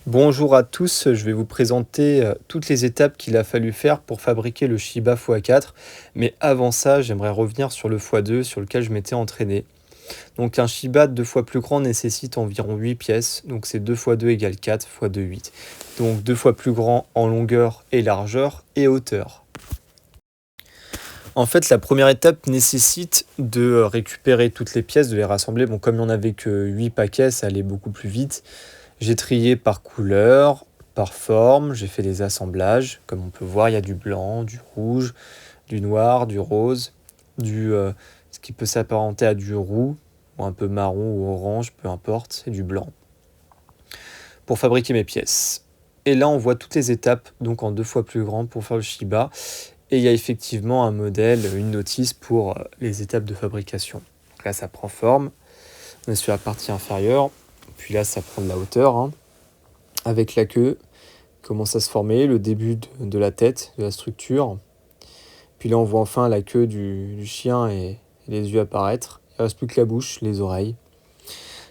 Bonjour à tous, je vais vous présenter toutes les étapes qu'il a fallu faire pour fabriquer le Shiba x4. Mais avant ça, j'aimerais revenir sur le x2 sur lequel je m'étais entraîné. Donc un Shiba 2 fois plus grand nécessite environ 8 pièces, donc c'est 2 x 2 égale 4, x 2 8. Donc 2 fois plus grand en longueur et largeur et hauteur. En fait, la première étape nécessite de récupérer toutes les pièces, de les rassembler. Bon, comme il n'y en avait que 8 paquets, ça allait beaucoup plus vite. J'ai trié par couleur, par forme, j'ai fait des assemblages. Comme on peut voir, il y a du blanc, du rouge, du noir, du rose, ce qui peut s'apparenter à du roux, ou un peu marron ou orange, peu importe, et du blanc, pour fabriquer mes pièces. Et là, on voit toutes les étapes, donc en 2 fois plus grand pour faire le Shiba. Et il y a effectivement un modèle, une notice pour les étapes de fabrication. Donc là, ça prend forme. On est sur la partie inférieure. Puis là, ça prend de la hauteur, hein, avec la queue, commence à se former, le début de la tête, de la structure. Puis là, on voit enfin la queue du chien et les yeux apparaître. Il ne reste plus que la bouche, les oreilles.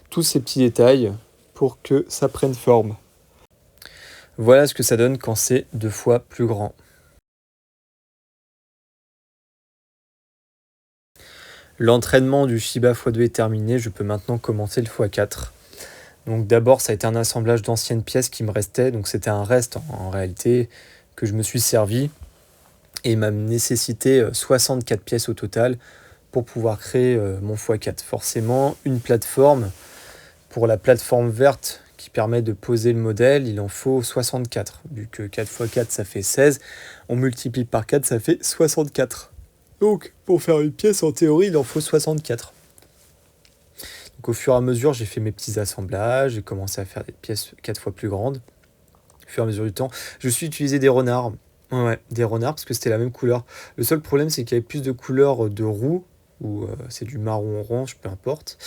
Tous ces petits détails pour que ça prenne forme. Voilà ce que ça donne quand c'est 2 fois plus grand. L'entraînement du Shiba x2 est terminé, je peux maintenant commencer le x4. Donc d'abord, ça a été un assemblage d'anciennes pièces qui me restaient, donc c'était un reste en réalité que je me suis servi et il m'a nécessité 64 pièces au total pour pouvoir créer mon x4. Forcément, une plateforme, pour la plateforme verte qui permet de poser le modèle, il en faut 64. Vu que 4 x 4 ça fait 16, on multiplie par 4 ça fait 64. Donc pour faire une pièce en théorie il en faut 64. Donc au fur et à mesure j'ai fait mes petits assemblages, j'ai commencé à faire des pièces 4 fois plus grandes. Au fur et à mesure du temps, je suis utilisé des renards. Ouais, des renards parce que c'était la même couleur. Le seul problème c'est qu'il y avait plus de couleur de roux, ou c'est du marron orange, peu importe,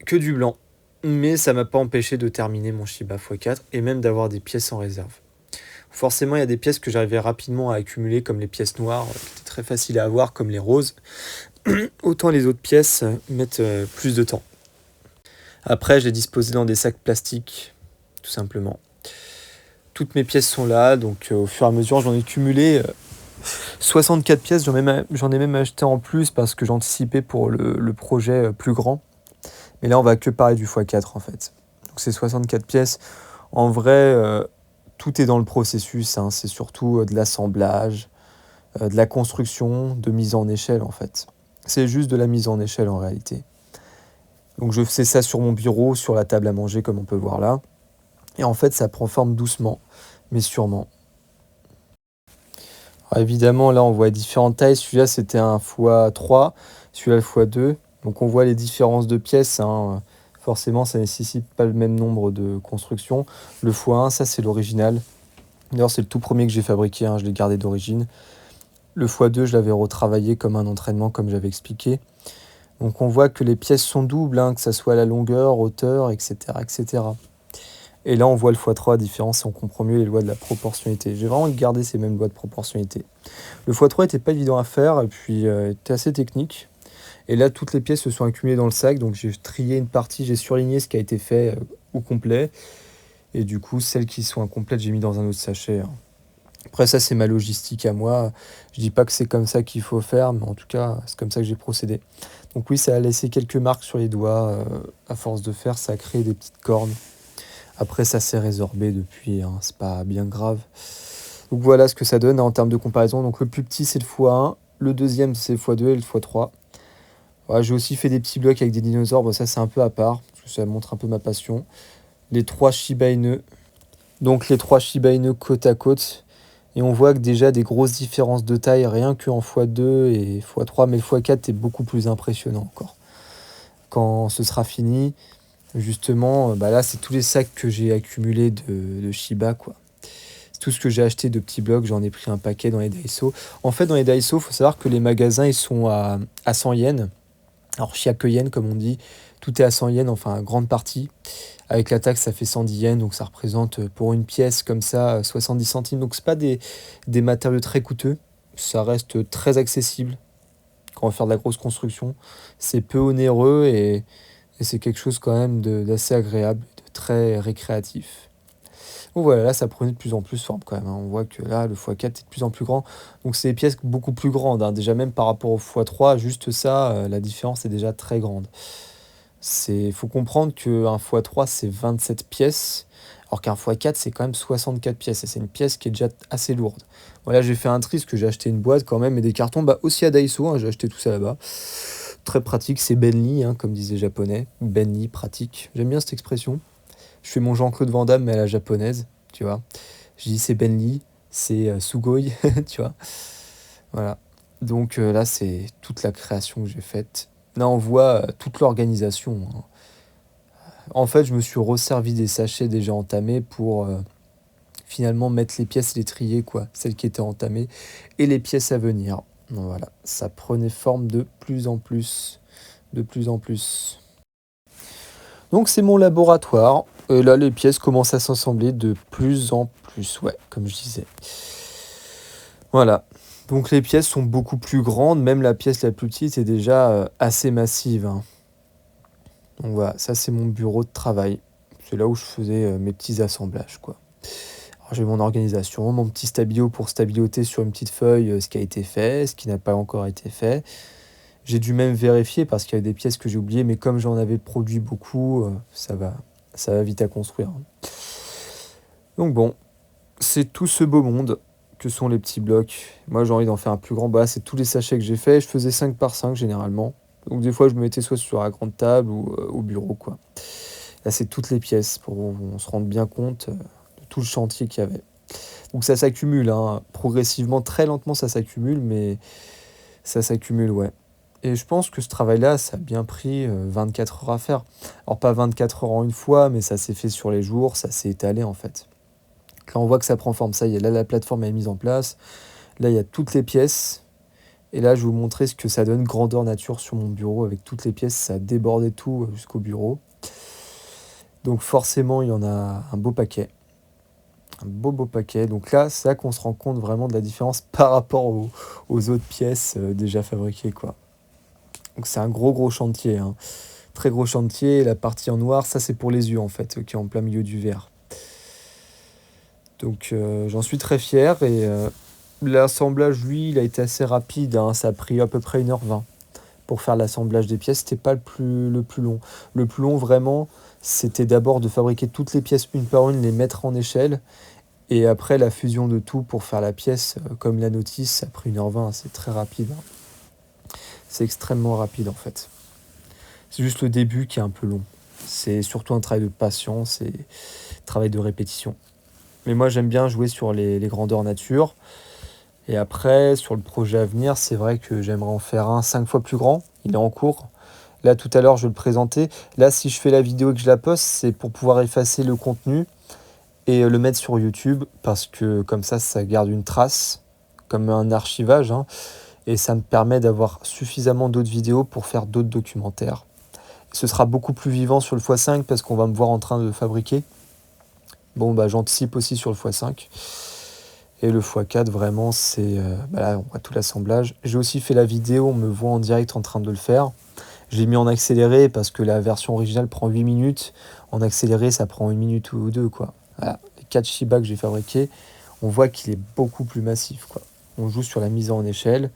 que du blanc. Mais ça m'a pas empêché de terminer mon Shiba x4 et même d'avoir des pièces en réserve. Forcément, il y a des pièces que j'arrivais rapidement à accumuler, comme les pièces noires, qui étaient très faciles à avoir, comme les roses. Autant les autres pièces mettent plus de temps. Après, je les disposais dans des sacs plastiques, tout simplement. Toutes mes pièces sont là, donc au fur et à mesure, j'en ai cumulé 64 pièces. J'en ai même acheté en plus parce que j'anticipais pour le projet plus grand. Mais là, on va que parler du x4 en fait. Donc c'est 64 pièces. En vrai, tout est dans le processus, hein. C'est surtout de l'assemblage, de la construction, de mise en échelle en fait. C'est juste de la mise en échelle en réalité. Donc je fais ça sur mon bureau, sur la table à manger comme on peut voir là. Et en fait, ça prend forme doucement, mais sûrement. Alors évidemment, là, on voit différentes tailles. Celui-là, c'était un x3, celui-là, le x2. Donc on voit les différences de pièces, hein. Forcément, ça ne nécessite pas le même nombre de constructions. Le x1, ça, c'est l'original. D'ailleurs, c'est le tout premier que j'ai fabriqué, hein, je l'ai gardé d'origine. Le x2, je l'avais retravaillé comme un entraînement, comme j'avais expliqué. Donc on voit que les pièces sont doubles, hein, que ça soit la longueur, hauteur, etc., etc. Et là, on voit le x3, la différence, et on comprend mieux les lois de la proportionnalité. J'ai vraiment gardé ces mêmes lois de proportionnalité. Le x3 n'était pas évident à faire, et puis était assez technique. Et là, toutes les pièces se sont accumulées dans le sac, donc j'ai trié une partie, j'ai surligné ce qui a été fait au complet. Et du coup, celles qui sont incomplètes, j'ai mis dans un autre sachet, hein. Après, ça, c'est ma logistique à moi. Je dis pas que c'est comme ça qu'il faut faire, mais en tout cas, c'est comme ça que j'ai procédé. Donc oui, ça a laissé quelques marques sur les doigts. À force de faire, ça a créé des petites cornes. Après, ça s'est résorbé depuis, hein, c'est pas bien grave. Donc voilà ce que ça donne, hein, en termes de comparaison. Donc le plus petit, c'est le x1. Le deuxième, c'est le x2 et le x3. Voilà, j'ai aussi fait des petits blocs avec des dinosaures. Bon, ça, c'est un peu à part, parce que ça montre un peu ma passion. Les 3 Shiba Inu. Donc les 3 Shiba Inu côte à côte. Et on voit que déjà des grosses différences de taille, rien qu'en x2 et x3. Mais le x4 est beaucoup plus impressionnant encore. Quand ce sera fini, justement, bah là, c'est tous les sacs que j'ai accumulés de Shiba, quoi. C'est tout ce que j'ai acheté de petits blocs, j'en ai pris un paquet dans les Daiso. En fait, dans les Daiso, il faut savoir que les magasins, ils sont à 100 yens. Alors, chaque yen, comme on dit, tout est à 100 yens, enfin, grande partie. Avec la taxe, ça fait 110 yens, donc ça représente pour une pièce comme ça 70 centimes. Donc, c'est pas des matériaux très coûteux. Ça reste très accessible quand on va faire de la grosse construction. C'est peu onéreux et c'est quelque chose quand même d'assez agréable, de très récréatif. Donc voilà, là, ça prenait de plus en plus forme quand même, hein. On voit que là, le x4 est de plus en plus grand. Donc c'est des pièces beaucoup plus grandes, hein. Déjà même par rapport au x3, juste ça, la différence est déjà très grande. Il faut comprendre qu'un x3, c'est 27 pièces, alors qu'un x4, c'est quand même 64 pièces. Et c'est une pièce qui est déjà assez lourde. Voilà, j'ai fait un tri parce que j'ai acheté une boîte quand même et des cartons, bah, aussi à Daiso, hein, j'ai acheté tout ça là-bas. Très pratique, c'est Benly, hein, comme disait les Japonais. Benly, pratique. J'aime bien cette expression. Je fais mon Jean-Claude Van Damme, mais à la japonaise, tu vois. Je dis c'est Benly, c'est Sugoi, tu vois. Voilà. Donc là, c'est toute la création que j'ai faite. Là, on voit toute l'organisation, hein. En fait, je me suis resservi des sachets déjà entamés pour finalement mettre les pièces et les trier, quoi. Celles qui étaient entamées et les pièces à venir. Donc voilà, ça prenait forme de plus en plus. De plus en plus. Donc c'est mon laboratoire. Et là, les pièces commencent à s'assembler de plus en plus, ouais, comme je disais. Voilà. Donc les pièces sont beaucoup plus grandes. Même la pièce la plus petite est déjà assez massive, hein. Donc voilà, ça c'est mon bureau de travail. C'est là où je faisais mes petits assemblages, quoi. Alors, j'ai mon organisation, mon petit stabilo pour stabiloter sur une petite feuille ce qui a été fait, ce qui n'a pas encore été fait. J'ai dû même vérifier parce qu'il y a des pièces que j'ai oubliées, mais comme j'en avais produit beaucoup, ça va vite à construire, hein. Donc bon, c'est tout ce beau monde que sont les petits blocs. Moi, j'ai envie d'en faire un plus grand. Bah, c'est tous les sachets que j'ai fait. Je faisais 5 par 5 généralement. Donc des fois, je me mettais soit sur la grande table ou au bureau, quoi. Là, c'est toutes les pièces pour qu'on se rende bien compte de tout le chantier qu'il y avait. Donc ça s'accumule, hein. Progressivement, très lentement, ça s'accumule, mais ça s'accumule, ouais. Et je pense que ce travail-là, ça a bien pris 24 heures à faire. Alors pas 24 heures en une fois, mais ça s'est fait sur les jours, ça s'est étalé en fait. Là, on voit que ça prend forme. Ça y est, là, la plateforme est mise en place. Là, il y a toutes les pièces. Et là, je vais vous montrer ce que ça donne grandeur nature sur mon bureau avec toutes les pièces. Ça a débordé tout jusqu'au bureau. Donc forcément, il y en a un beau paquet. Un beau paquet. Donc là, c'est là qu'on se rend compte vraiment de la différence par rapport aux autres pièces déjà fabriquées, quoi. Donc c'est un gros chantier, hein. Très gros chantier. La partie en noir, ça c'est pour les yeux en fait, qui est en plein milieu du verre. Donc j'en suis très fier et l'assemblage, lui, il a été assez rapide, hein. Ça a pris à peu près 1h20 pour faire l'assemblage des pièces. C'était pas le plus long. Le plus long, vraiment, c'était d'abord de fabriquer toutes les pièces une par une, les mettre en échelle. Et après, la fusion de tout pour faire la pièce, comme la notice, ça a pris 1h20. C'est très rapide, hein. C'est extrêmement rapide, en fait. C'est juste le début qui est un peu long. C'est surtout un travail de patience et travail de répétition. Mais moi, j'aime bien jouer sur les grandeurs nature. Et après, sur le projet à venir, c'est vrai que j'aimerais en faire un 5 fois plus grand. Il est en cours. Là, tout à l'heure, je vais le présenter. Là, si je fais la vidéo et que je la poste, c'est pour pouvoir effacer le contenu et le mettre sur YouTube. Parce que comme ça garde une trace, comme un archivage, hein, et ça me permet d'avoir suffisamment d'autres vidéos pour faire d'autres documentaires. Ce sera beaucoup plus vivant sur le x5 parce qu'on va me voir en train de le fabriquer. Bon, bah, j'anticipe aussi sur le x5. Et le x4, vraiment, c'est... là, on voit tout l'assemblage. J'ai aussi fait la vidéo, on me voit en direct en train de le faire. Je l'ai mis en accéléré parce que la version originale prend 8 minutes. En accéléré, ça prend 1 minute ou deux, quoi. Voilà. Les 4 Shiba que j'ai fabriqués, on voit qu'il est beaucoup plus massif, quoi. On joue sur la mise en échelle,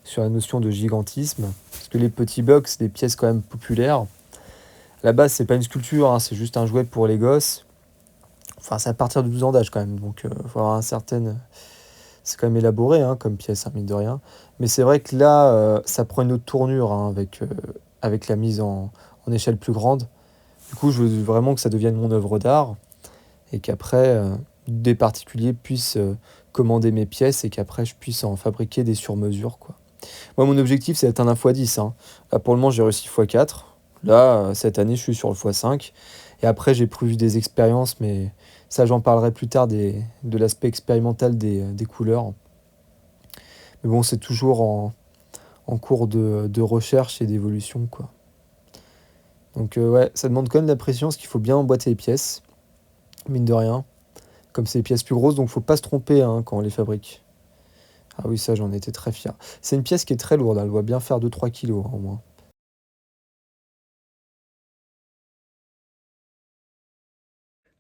sur la notion de gigantisme. Parce que les petits blocs, c'est des pièces quand même populaires. À la base, c'est pas une sculpture, hein, c'est juste un jouet pour les gosses. Enfin, c'est à partir de 12 ans d'âge quand même, donc il faut avoir un certain... C'est quand même élaboré, hein, comme pièce, hein, mine de rien. Mais c'est vrai que là, ça prend une autre tournure, hein, avec la mise en échelle plus grande. Du coup, je veux vraiment que ça devienne mon œuvre d'art et qu'après, des particuliers puissent commander mes pièces et qu'après, je puisse en fabriquer des sur-mesure, quoi. Moi, mon objectif, c'est d'atteindre un x10, hein. Là, pour le moment, j'ai réussi x4. Là, cette année, je suis sur le x5. Et après, j'ai prévu des expériences, mais ça, j'en parlerai plus tard de l'aspect expérimental des couleurs. Mais bon, c'est toujours en cours de recherche et d'évolution, quoi. Donc, ouais, ça demande quand même de la pression, parce qu'il faut bien emboîter les pièces, mine de rien. Comme c'est des pièces plus grosses, donc faut pas se tromper, hein, quand on les fabrique. Ah oui, ça, j'en étais très fier. C'est une pièce qui est très lourde, hein, elle doit bien faire 2-3 kilos, hein, au moins.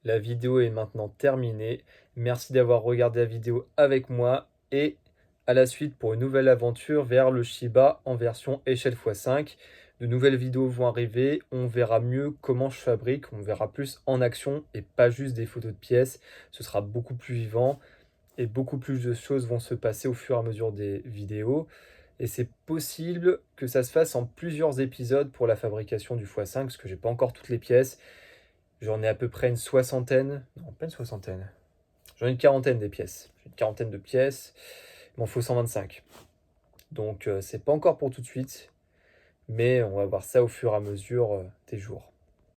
La vidéo est maintenant terminée. Merci d'avoir regardé la vidéo avec moi et à la suite pour une nouvelle aventure vers le Shiba en version échelle x5. De nouvelles vidéos vont arriver, on verra mieux comment je fabrique, on verra plus en action et pas juste des photos de pièces. Ce sera beaucoup plus vivant et beaucoup plus de choses vont se passer au fur et à mesure des vidéos. Et c'est possible que ça se fasse en plusieurs épisodes pour la fabrication du x5 parce que j'ai pas encore toutes les pièces. J'en ai à peu près une soixantaine. Non, pas une soixantaine. J'en ai une quarantaine des pièces. J'ai une quarantaine de pièces. Il m'en faut 125. Donc c'est pas encore pour tout de suite. Mais on va voir ça au fur et à mesure des jours.